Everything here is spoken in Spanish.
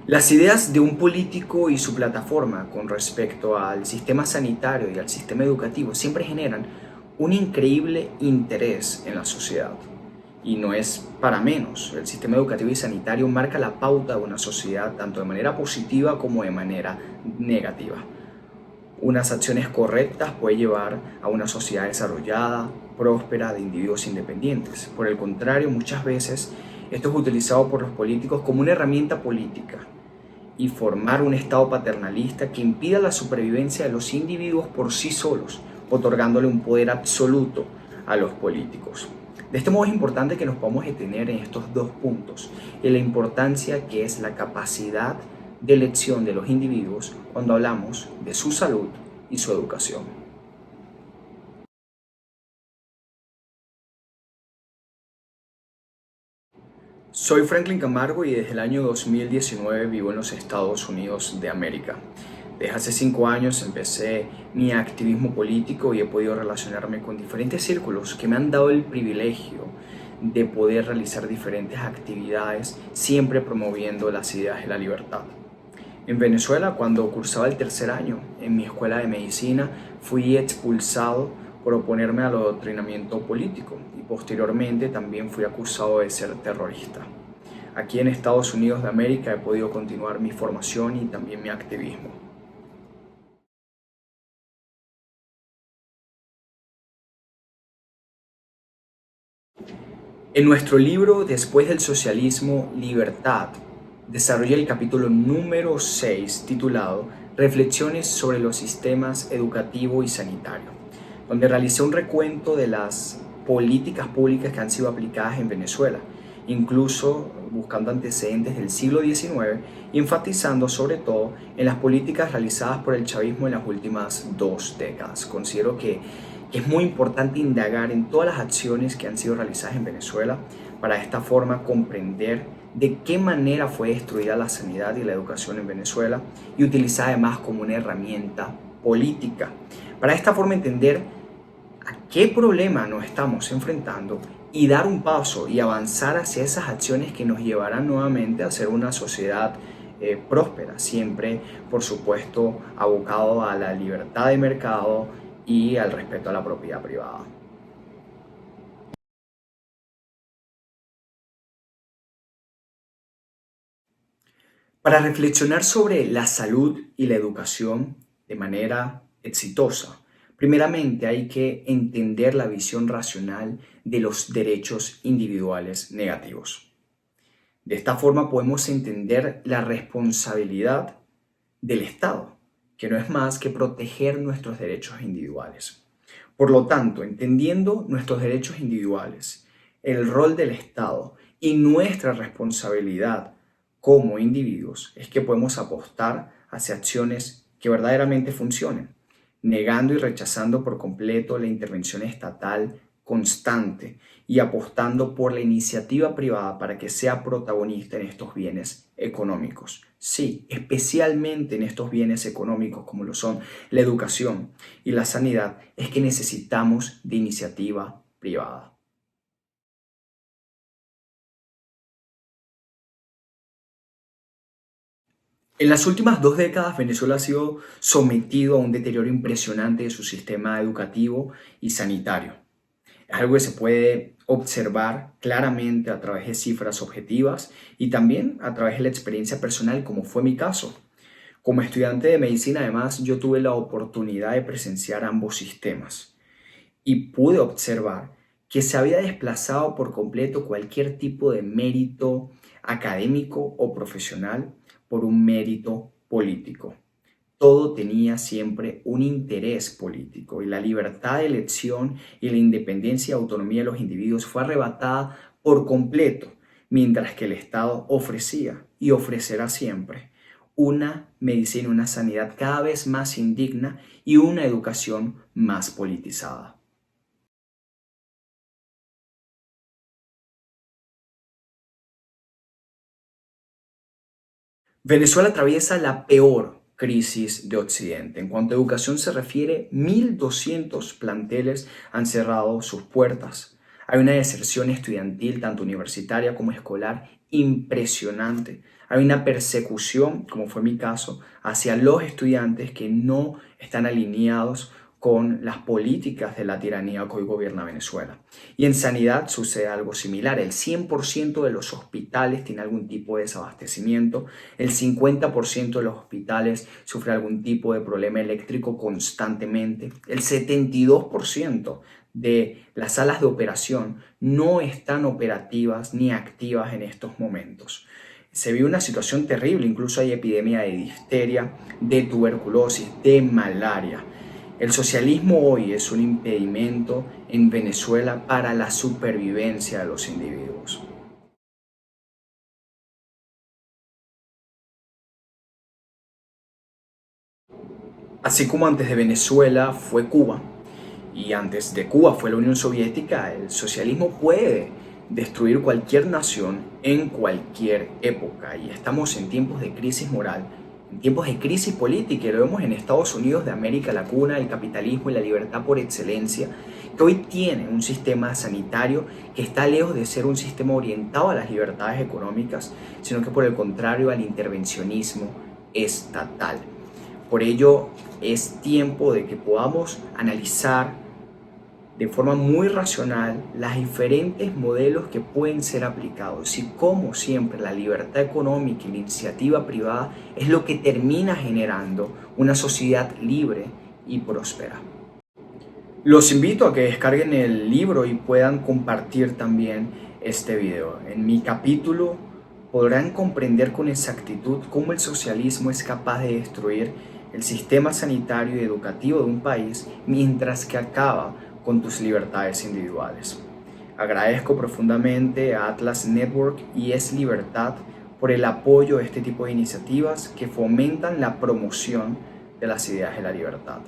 Las ideas de un político y su plataforma con respecto al sistema sanitario y al sistema educativo siempre generan un increíble interés en la sociedad. Y no es para menos, el sistema educativo y sanitario marca la pauta de una sociedad tanto de manera positiva como de manera negativa. Unas acciones correctas pueden llevar a una sociedad desarrollada, próspera, de individuos independientes. Por el contrario, muchas veces esto es utilizado por los políticos como una herramienta política y formar un estado paternalista que impida la supervivencia de los individuos por sí solos, otorgándole un poder absoluto a los políticos. De este modo es importante que nos podamos detener en estos dos puntos, en la importancia que es la capacidad de elección de los individuos cuando hablamos de su salud y su educación. Soy Franklin Camargo y desde el año 2019 vivo en los Estados Unidos de América. Desde hace 5 años empecé mi activismo político y he podido relacionarme con diferentes círculos que me han dado el privilegio de poder realizar diferentes actividades, siempre promoviendo las ideas de la libertad. En Venezuela, cuando cursaba el tercer año en mi escuela de medicina, fui expulsado por oponerme al adoctrinamiento político y posteriormente también fui acusado de ser terrorista. Aquí en Estados Unidos de América he podido continuar mi formación y también mi activismo. En nuestro libro Después del socialismo, libertad, desarrolla el capítulo número 6 titulado Reflexiones sobre los sistemas educativo y sanitario, donde realicé un recuento de las políticas públicas que han sido aplicadas en Venezuela, incluso buscando antecedentes del siglo XIX y enfatizando sobre todo en las políticas realizadas por el chavismo en las últimas 2 décadas. Considero que es muy importante indagar en todas las acciones que han sido realizadas en Venezuela para de esta forma comprender de qué manera fue destruida la sanidad y la educación en Venezuela y utilizada además como una herramienta política. Para de esta forma entender a qué problema nos estamos enfrentando y dar un paso y avanzar hacia esas acciones que nos llevarán nuevamente a ser una sociedad próspera, siempre por supuesto abocado a la libertad de mercado y al respeto a la propiedad privada. Para reflexionar sobre la salud y la educación de manera exitosa, primeramente hay que entender la visión racional de los derechos individuales negativos. De esta forma podemos entender la responsabilidad del Estado, que no es más que proteger nuestros derechos individuales. Por lo tanto, entendiendo nuestros derechos individuales, el rol del Estado y nuestra responsabilidad como individuos, es que podemos apostar hacia acciones que verdaderamente funcionen, negando y rechazando por completo la intervención estatal constante y apostando por la iniciativa privada para que sea protagonista en estos bienes económicos. Sí, especialmente en estos bienes económicos como lo son la educación y la sanidad, es que necesitamos de iniciativa privada. En las últimas 2 décadas, Venezuela ha sido sometido a un deterioro impresionante de su sistema educativo y sanitario. Es algo que se puede observar claramente a través de cifras objetivas y también a través de la experiencia personal, como fue mi caso. Como estudiante de medicina, además, yo tuve la oportunidad de presenciar ambos sistemas y pude observar que se había desplazado por completo cualquier tipo de mérito académico o profesional por un mérito político. Todo tenía siempre un interés político y la libertad de elección y la independencia y autonomía de los individuos fue arrebatada por completo, mientras que el Estado ofrecía y ofrecerá siempre una medicina, una sanidad cada vez más indigna y una educación más politizada. Venezuela atraviesa la peor crisis de Occidente. En cuanto a educación se refiere, 1.200 planteles han cerrado sus puertas. Hay una deserción estudiantil, tanto universitaria como escolar, impresionante. Hay una persecución, como fue mi caso, hacia los estudiantes que no están alineados con las políticas de la tiranía que hoy gobierna Venezuela. Y en sanidad sucede algo similar. El 100% de los hospitales tiene algún tipo de desabastecimiento. El 50% de los hospitales sufre algún tipo de problema eléctrico constantemente. El 72% de las salas de operación no están operativas ni activas en estos momentos. Se vive una situación terrible, incluso hay epidemia de difteria, de tuberculosis, de malaria. El socialismo hoy es un impedimento en Venezuela para la supervivencia de los individuos. Así como antes de Venezuela fue Cuba y antes de Cuba fue la Unión Soviética, el socialismo puede destruir cualquier nación en cualquier época. Y estamos en tiempos de crisis moral, en tiempos de crisis política, y lo vemos en Estados Unidos de América, la cuna del capitalismo y la libertad por excelencia, que hoy tiene un sistema sanitario que está lejos de ser un sistema orientado a las libertades económicas, sino que por el contrario al intervencionismo estatal. Por ello es tiempo de que podamos analizar de forma muy racional los diferentes modelos que pueden ser aplicados y como siempre la libertad económica y la iniciativa privada es lo que termina generando una sociedad libre y próspera. Los invito a que descarguen el libro y puedan compartir también este video. En mi capítulo podrán comprender con exactitud cómo el socialismo es capaz de destruir el sistema sanitario y educativo de un país mientras que acaba con tus libertades individuales. Agradezco profundamente a Atlas Network y Es Libertad por el apoyo a este tipo de iniciativas que fomentan la promoción de las ideas de la libertad.